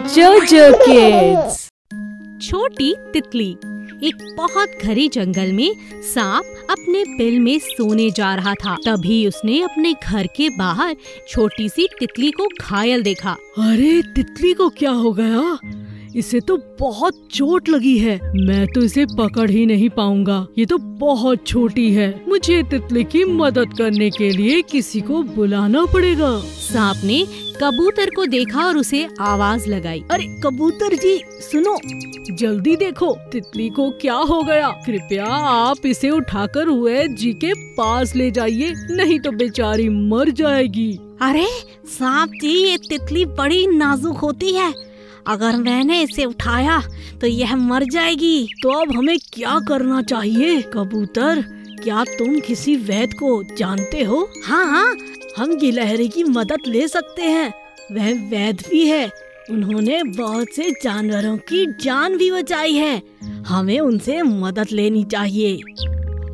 जोजो किड्स। छोटी तितली। एक बहुत घने जंगल में सांप अपने बिल में सोने जा रहा था। तभी उसने अपने घर के बाहर छोटी सी तितली को घायल देखा। अरे तितली को क्या हो गया? इसे तो बहुत चोट लगी है। मैं तो इसे पकड़ ही नहीं पाऊंगा। ये तो बहुत छोटी है। मुझे तितली की मदद करने के लिए किसी को बुलाना पड़ेगा। सांप ने कबूतर को देखा और उसे आवाज लगाई। अरे कबूतर जी सुनो, जल्दी देखो तितली को क्या हो गया। कृपया आप इसे उठाकर वैद जी के पास ले जाइए, नहीं तो बेचारी मर जाएगी। अरे सांप जी, ये तितली बड़ी नाजुक होती है। अगर मैंने इसे उठाया तो यह मर जाएगी। तो अब हमें क्या करना चाहिए? कबूतर, क्या तुम किसी वैद को जानते हो? हाँ, हम गिलहरी की मदद ले सकते हैं। वह वैद भी है। उन्होंने बहुत से जानवरों की जान भी बचाई है। हमें उनसे मदद लेनी चाहिए।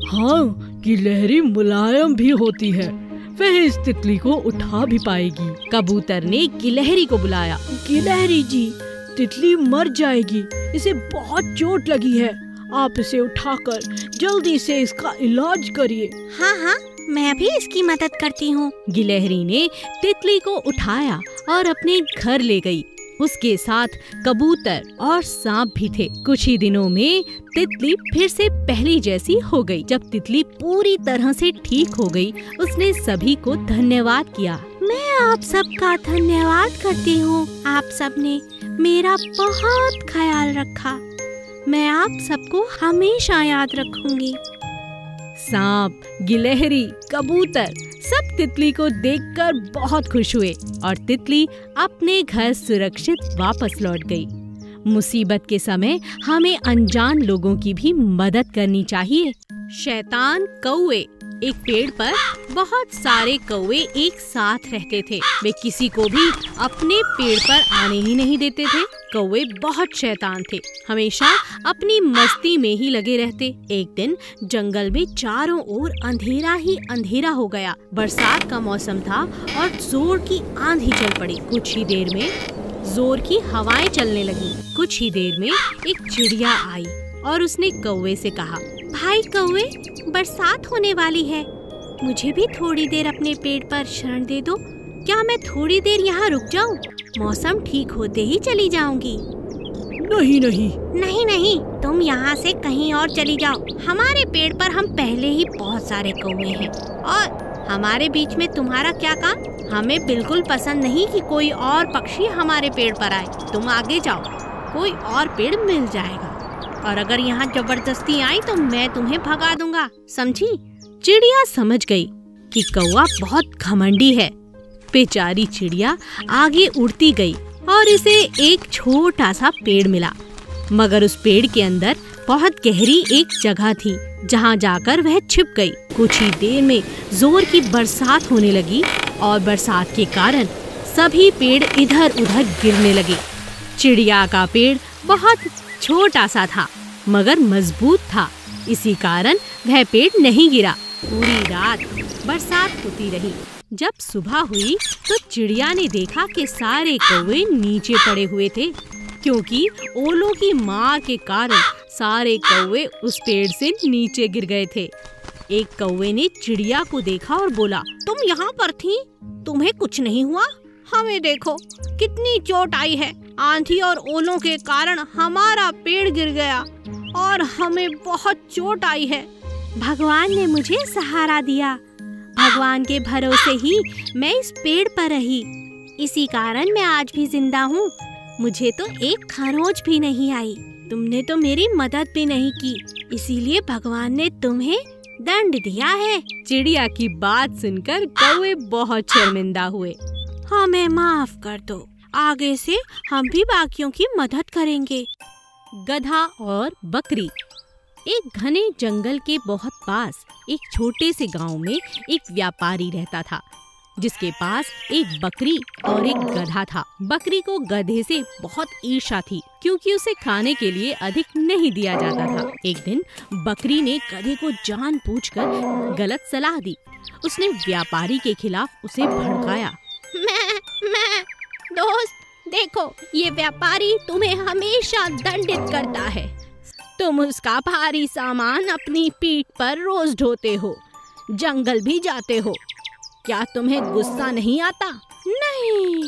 हाँ, गिलहरी मुलायम भी होती है। वह इस तितली को उठा भी पाएगी। कबूतर ने गिलहरी को बुलाया। गिलहरी जी, तितली मर जाएगी। इसे बहुत चोट लगी है। आप इसे उठाकर जल्दी से इसका इलाज करिए। हाँ, मैं भी इसकी मदद करती हूँ। गिलहरी ने तितली को उठाया और अपने घर ले गई। उसके साथ कबूतर और सांप भी थे। कुछ ही दिनों में तितली फिर से पहली जैसी हो गई। जब तितली पूरी तरह से ठीक हो गई, उसने सभी को धन्यवाद किया। मैं आप सबका धन्यवाद करती हूँ। आप सबने मेरा बहुत ख्याल रखा। मैं आप सबको हमेशा याद रखूंगी। सांप, गिलहरी, कबूतर सब तितली को देखकर बहुत खुश हुए और तितली अपने घर सुरक्षित वापस लौट गई। मुसीबत के समय हमें अनजान लोगों की भी मदद करनी चाहिए। शैतान कौवे। एक पेड़ पर बहुत सारे कौवे एक साथ रहते थे। वे किसी को भी अपने पेड़ पर आने ही नहीं देते थे। कौवे बहुत शैतान थे, हमेशा अपनी मस्ती में ही लगे रहते। एक दिन जंगल में चारों ओर अंधेरा ही अंधेरा हो गया। बरसात का मौसम था और जोर की आंधी चल पड़ी। कुछ ही देर में जोर की हवाएं चलने लगी। कुछ ही देर में एक चिड़िया आई और उसने कौवे से कहा, भाई कौवे, बरसात होने वाली है। मुझे भी थोड़ी देर अपने पेड़ पर शरण दे दो। क्या मैं थोड़ी देर यहाँ रुक जाऊँ? मौसम ठीक होते ही चली जाऊंगी। नहीं, तुम यहाँ से कहीं और चली जाओ। हमारे पेड़ पर हम पहले ही बहुत सारे कौवे हैं और हमारे बीच में तुम्हारा क्या काम? हमें बिल्कुल पसंद नहीं कि कोई और पक्षी हमारे पेड़ पर आए। तुम आगे जाओ, कोई और पेड़ मिल जाएगा। और अगर यहाँ जबरदस्ती आई तो मैं तुम्हें भगा दूंगा, समझी? चिड़िया समझ गई कि कौवा बहुत घमंडी है। बेचारी चिड़िया आगे उड़ती गई और इसे एक छोटा सा पेड़ मिला। मगर उस पेड़ के अंदर बहुत गहरी एक जगह थी, जहाँ जाकर वह छिप गई। कुछ ही देर में जोर की बरसात होने लगी और बरसात के कारण सभी पेड़ इधर उधर गिरने लगे। चिड़िया का पेड़ बहुत छोटा सा था मगर मजबूत था, इसी कारण वह पेड़ नहीं गिरा। पूरी रात बरसात होती रही। जब सुबह हुई तो चिड़िया ने देखा कि सारे कौवे नीचे पड़े हुए थे, क्योंकि ओलों की मार के कारण सारे कौवे उस पेड़ से नीचे गिर गए थे। एक कौवे ने चिड़िया को देखा और बोला, तुम यहाँ पर थी, तुम्हें कुछ नहीं हुआ? हमें देखो, कितनी चोट आई है। आंधी और ओलों के कारण हमारा पेड़ गिर गया और हमें बहुत चोट आई है। भगवान ने मुझे सहारा दिया। भगवान के भरोसे ही मैं इस पेड़ पर रही। इसी कारण मैं आज भी जिंदा हूँ। मुझे तो एक खरोंच भी नहीं आई। तुमने तो मेरी मदद भी नहीं की, इसीलिए भगवान ने तुम्हें दंड दिया है। चिड़िया की बात सुनकर कौवे बहुत शर्मिंदा हुए। हमें माफ कर दो, आगे से हम भी बाकियों की मदद करेंगे। गधा और बकरी। एक घने जंगल के बहुत पास एक छोटे से गांव में एक व्यापारी रहता था, जिसके पास एक बकरी और एक गधा था। बकरी को गधे से बहुत ईर्ष्या थी, क्योंकि उसे खाने के लिए अधिक नहीं दिया जाता था। एक दिन बकरी ने गधे को जानबूझकर गलत सलाह दी। उसने व्यापारी के खिलाफ उसे भड़काया। मैं दोस्त देखो, ये व्यापारी तुम्हें हमेशा दंडित करता है। तुम उसका भारी सामान अपनी पीठ पर रोज ढोते हो, जंगल भी जाते हो। क्या तुम्हें गुस्सा नहीं आता? नहीं,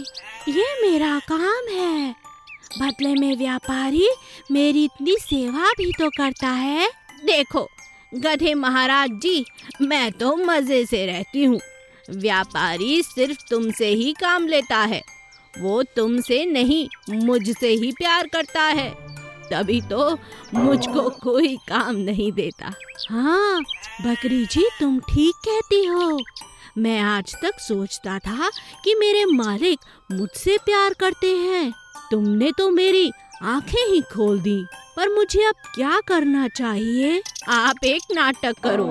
ये मेरा काम है। बदले में व्यापारी मेरी इतनी सेवा भी तो करता है। देखो गधे महाराज जी, मैं तो मजे से रहती हूँ। व्यापारी सिर्फ तुमसे ही काम लेता है, वो तुमसे नहीं मुझसे ही प्यार करता है, तभी तो मुझको कोई काम नहीं देता। हाँ बकरी जी, तुम ठीक कहती हो। मैं आज तक सोचता था कि मेरे मालिक मुझसे प्यार करते हैं। तुमने तो मेरी आंखें ही खोल दी। पर मुझे अब क्या करना चाहिए? आप एक नाटक करो।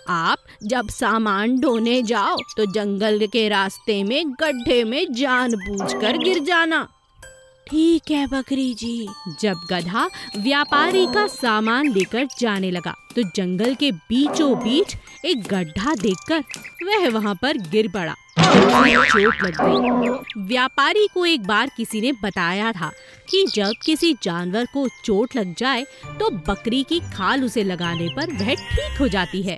आप जब सामान ढोने जाओ तो जंगल के रास्ते में गड्ढे में जानबूझकर गिर जाना। ठीक है बकरी जी। जब गधा व्यापारी का सामान लेकर जाने लगा तो जंगल के बीचों बीच एक गड्ढा देखकर वह वहां पर गिर पड़ा। चोट लग गई। व्यापारी को एक बार किसी ने बताया था कि जब किसी जानवर को चोट लग जाए तो बकरी की खाल उसे लगाने पर वह ठीक हो जाती है।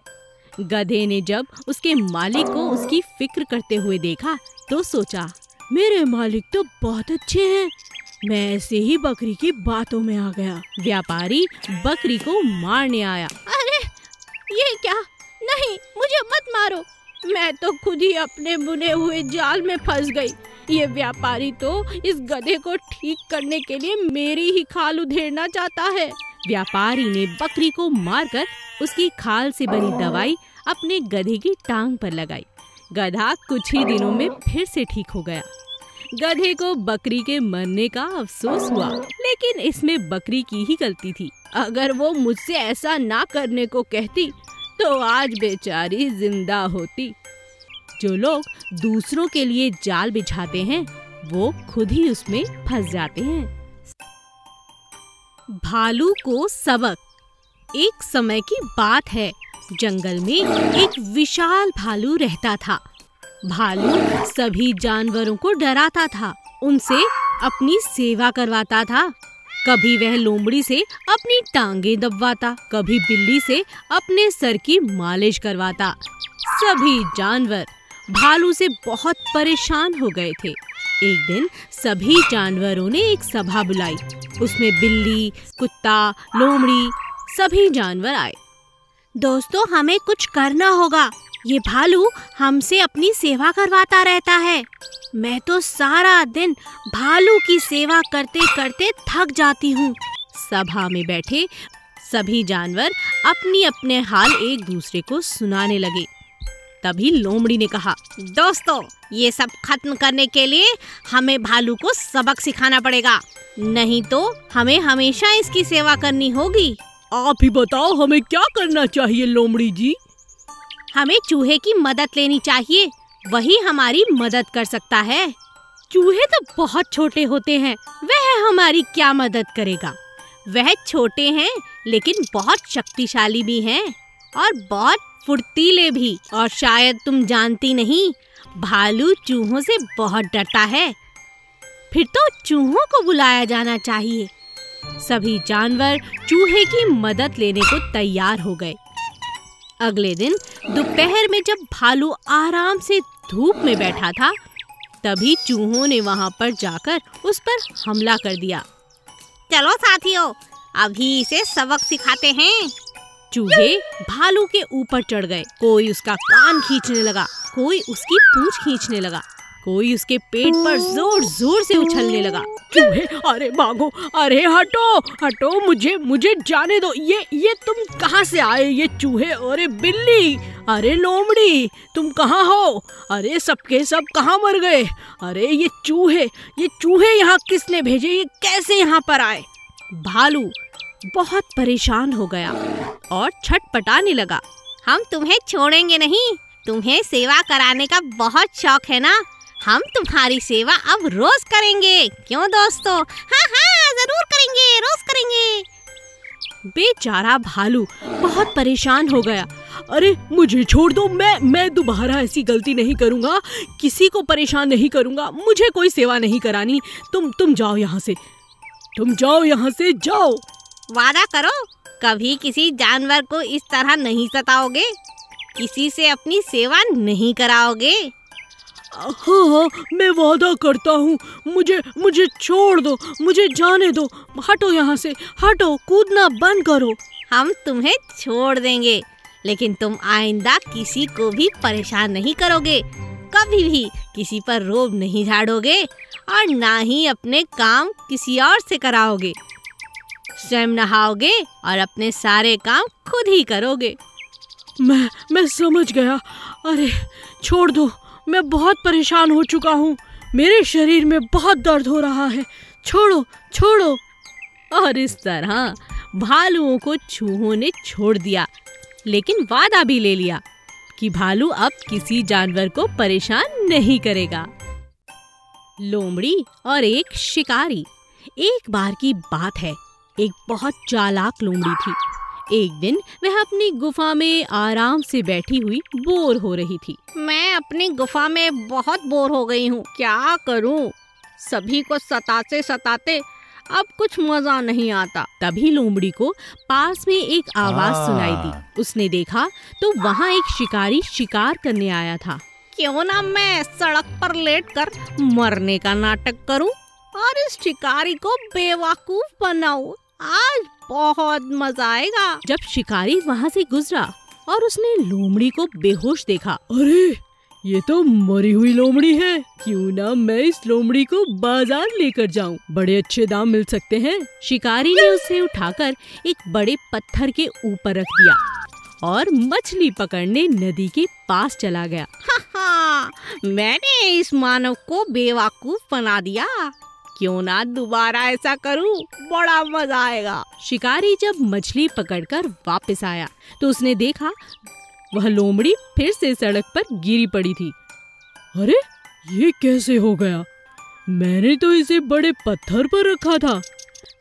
गधे ने जब उसके मालिक को उसकी फिक्र करते हुए देखा तो सोचा, मेरे मालिक तो बहुत अच्छे हैं, मैं ऐसे ही बकरी की बातों में आ गया। व्यापारी बकरी को मारने आया। अरे ये क्या? नहीं, मुझे मत मारो, मैं तो खुद ही अपने बुने हुए जाल में फंस गई। ये व्यापारी तो इस गधे को ठीक करने के लिए मेरी ही खाल उधेड़ना चाहता है। व्यापारी ने बकरी को मारकर उसकी खाल से बनी दवाई अपने गधे की टांग पर लगाई। गधा कुछ ही दिनों में फिर से ठीक हो गया। गधे को बकरी के मरने का अफसोस हुआ, लेकिन इसमें बकरी की ही गलती थी। अगर वो मुझसे ऐसा ना करने को कहती तो आज बेचारी जिंदा होती। जो लोग दूसरों के लिए जाल बिछाते हैं वो खुद ही उसमें फंस जाते हैं। भालू को सबक। एक समय की बात है, जंगल में एक विशाल भालू रहता था। भालू सभी जानवरों को डराता था, उनसे अपनी सेवा करवाता था। कभी वह लोमड़ी से अपनी टांगे दबवाता, कभी बिल्ली से अपने सर की मालिश करवाता। सभी जानवर भालू से बहुत परेशान हो गए थे। एक दिन सभी जानवरों ने एक सभा बुलाई। उसमें बिल्ली, कुत्ता, लोमड़ी सभी जानवर आए। दोस्तों, हमें कुछ करना होगा। ये भालू हमसे अपनी सेवा करवाता रहता है। मैं तो सारा दिन भालू की सेवा करते करते थक जाती हूँ। सभा में बैठे सभी जानवर अपनी अपने हाल एक दूसरे को सुनाने लगे। तभी लोमड़ी ने कहा, दोस्तों, ये सब खत्म करने के लिए हमें भालू को सबक सिखाना पड़ेगा, नहीं तो हमें हमेशा इसकी सेवा करनी होगी। आप ही बताओ, हमें क्या करना चाहिए लोमड़ी जी? हमें चूहे की मदद लेनी चाहिए, वही हमारी मदद कर सकता है। चूहे तो बहुत छोटे होते हैं, वह हमारी क्या मदद करेगा? वह छोटे हैं लेकिन बहुत शक्तिशाली भी हैं और बहुत फुर्तीले भी। और शायद तुम जानती नहीं, भालू चूहों से बहुत डरता है। फिर तो चूहों को बुलाया जाना चाहिए। सभी जानवर चूहे की मदद लेने को तैयार हो गए। अगले दिन दोपहर में जब भालू आराम से धूप में बैठा था, तभी चूहों ने वहां पर जाकर उस पर हमला कर दिया। चलो साथियों, अभी इसे सबक सिखाते हैं। चूहे भालू के ऊपर चढ़ गए। कोई उसका कान खींचने लगा, कोई उसकी पूंछ खींचने लगा, कोई उसके पेट पर जोर जोर से उछलने लगा। चूहे, अरे भागो, अरे हटो हटो, मुझे जाने दो। ये तुम कहाँ से आए? ये चूहे, अरे बिल्ली, अरे लोमड़ी, तुम कहाँ हो? अरे सबके सब कहाँ मर गए? अरे ये चूहे यहाँ किसने भेजे? ये कैसे यहाँ पर आए? भालू बहुत परेशान हो गया और छटपटाने लगा। हम तुम्हें छोड़ेंगे नहीं, तुम्हें सेवा कराने का बहुत शौक है ना। हम तुम्हारी सेवा अब रोज करेंगे, क्यों दोस्तों? हाँ हाँ, जरूर करेंगे, रोज करेंगे। बेचारा भालू बहुत परेशान हो गया अरे मुझे छोड़ दो, मैं दोबारा ऐसी गलती नहीं करूँगा, किसी को परेशान नहीं करूँगा, मुझे कोई सेवा नहीं करानी। तुम जाओ यहाँ से, तुम जाओ यहाँ से, जाओ। वादा करो कभी किसी जानवर को इस तरह नहीं सताओगे, किसी से अपनी सेवा नहीं कराओगे। हाँ, मैं वादा करता हूँ। मुझे छोड़ दो, मुझे जाने दो, हटो यहाँ से, हटो, कूदना बंद करो। हम तुम्हें छोड़ देंगे, लेकिन तुम आइंदा किसी को भी परेशान नहीं करोगे, कभी भी किसी पर रोब नहीं झाड़ोगे और ना ही अपने काम किसी और से कराओगे। स्वयं नहाओगे और अपने सारे काम खुद ही करोगे। मैं समझ गया। अरे छोड़ दो, मैं बहुत परेशान हो चुका हूँ, मेरे शरीर में बहुत दर्द हो रहा है, छोड़ो छोड़ो। और इस तरह भालुओं को चूहों ने छोड़ दिया, लेकिन वादा भी ले लिया कि भालू अब किसी जानवर को परेशान नहीं करेगा। लोमड़ी और एक शिकारी। एक बार की बात है, एक बहुत चालाक लोमड़ी थी। एक दिन वह अपनी गुफा में आराम से बैठी हुई बोर हो रही थी। मैं अपनी गुफा में बहुत बोर हो गई हूँ, क्या करूँ? सभी को सताते सताते अब कुछ मजा नहीं आता। तभी लोमड़ी को पास में एक आवाज सुनाई दी। उसने देखा तो वहाँ एक शिकारी शिकार करने आया था। क्यों ना मैं सड़क पर लेटकर मरने का नाटक करूं और इस शिकारी को बेवकूफ बनाऊं। आज बहुत मजा आएगा। जब शिकारी वहाँ से गुजरा और उसने लोमड़ी को बेहोश देखा। अरे ये तो मरी हुई लोमड़ी है, क्यों ना मैं इस लोमड़ी को बाजार लेकर जाऊं, बड़े अच्छे दाम मिल सकते हैं। शिकारी ने उसे उठाकर एक बड़े पत्थर के ऊपर रख दिया और मछली पकड़ने नदी के पास चला गया। मैंने इस मानव को बेवकूफ बना दिया, क्यों ना दोबारा ऐसा करूं, बड़ा मजा आएगा। शिकारी जब मछली पकड़कर वापस आया तो उसने देखा वह लोमड़ी फिर से सड़क पर गिरी पड़ी थी। अरे ये कैसे हो गया? मैंने तो इसे बड़े पत्थर पर रखा था।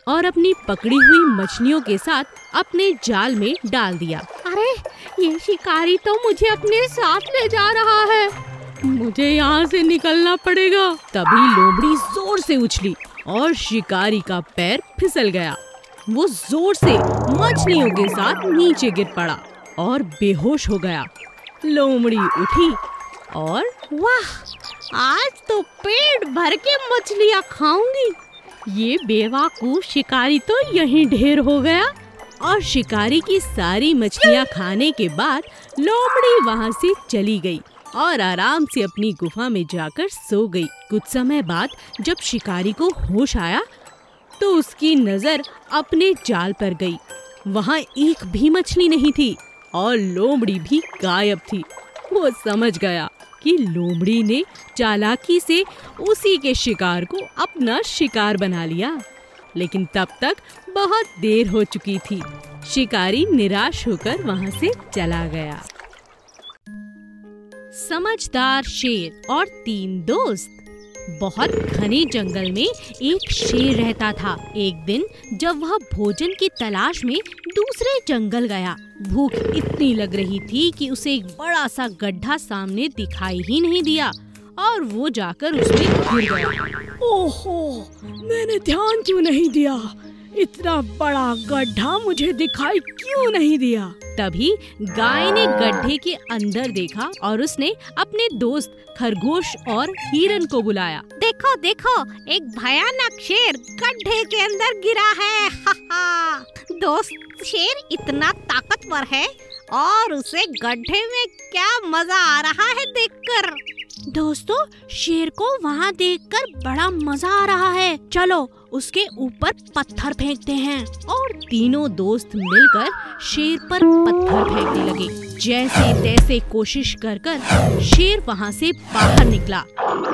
और अपनी पकड़ी हुई मछलियों के साथ अपने जाल में डाल दिया। अरे ये शिकारी तो मुझे अपने साथ ले जा रहा है, मुझे यहाँ से निकलना पड़ेगा। तभी लोमड़ी जोर से उछली और शिकारी का पैर फिसल गया। वो जोर से मछलियों के साथ नीचे गिर पड़ा और बेहोश हो गया। लोमड़ी उठी और वाह, आज तो पेट भर के मछलियाँ खाऊंगी। ये बेवकूफ शिकारी तो यहीं ढेर हो गया। और शिकारी की सारी मछलियाँ खाने के बाद लोमड़ी वहाँ से चली गई और आराम से अपनी गुफा में जाकर सो गई। कुछ समय बाद जब शिकारी को होश आया तो उसकी नजर अपने जाल पर गई। वहाँ एक भी मछली नहीं थी और लोमड़ी भी गायब थी। वो समझ गया कि लोमड़ी ने चालाकी से उसी के शिकार को अपना शिकार बना लिया, लेकिन तब तक बहुत देर हो चुकी थी। शिकारी निराश होकर वहाँ से चला गया। समझदार शेर और 3 दोस्त। बहुत घने जंगल में एक शेर रहता था। एक दिन जब वह भोजन की तलाश में दूसरे जंगल गया, भूख इतनी लग रही थी कि उसे एक बड़ा सा गड्ढा सामने दिखाई ही नहीं दिया और वो जाकर उसमें गिर गया। ओहो, मैंने ध्यान क्यों नहीं दिया? इतना बड़ा गड्ढा मुझे दिखाई क्यों नहीं दिया? तभी गाय ने गड्ढे के अंदर देखा और उसने अपने दोस्त खरगोश और हिरन को बुलाया। देखो देखो, एक भयानक शेर गड्ढे के अंदर गिरा है। दोस्त शेर इतना ताकतवर है और उसे गड्ढे में क्या मजा आ रहा है देखकर। दोस्तों, शेर को वहाँ देखकर बड़ा मजा आ रहा है, चलो उसके ऊपर पत्थर फेंकते हैं। और तीनों दोस्त मिलकर शेर पर पत्थर फेंकने लगे। जैसे तैसे कोशिश कर शेर वहाँ से बाहर निकला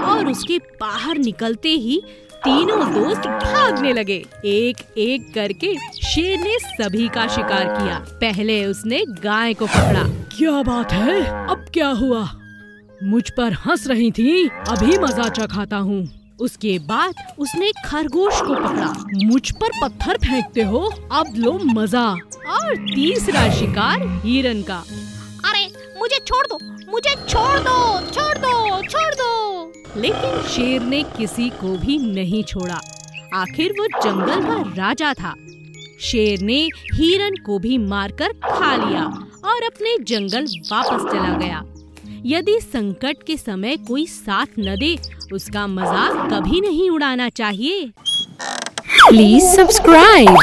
और उसके बाहर निकलते ही तीनों दोस्त भागने लगे। एक एक करके शेर ने सभी का शिकार किया। पहले उसने गाय को पकड़ा। क्या बात है, अब क्या हुआ? मुझ पर हंस रही थी, अभी मजा चखाता हूँ। उसके बाद उसने खरगोश को पकड़ा। मुझ पर पत्थर फेंकते हो, अब लो मजा। और तीसरा शिकार हिरन का। मुझे छोड़ दो, मुझे छोड़ दो, छोड़ दो, छोड़ दो। लेकिन शेर ने किसी को भी नहीं छोड़ा। आखिर वो जंगल का राजा था। शेर ने हिरन को भी मारकर खा लिया और अपने जंगल वापस चला गया। यदि संकट के समय कोई साथ न दे, उसका मजाक कभी नहीं उड़ाना चाहिए। Please subscribe.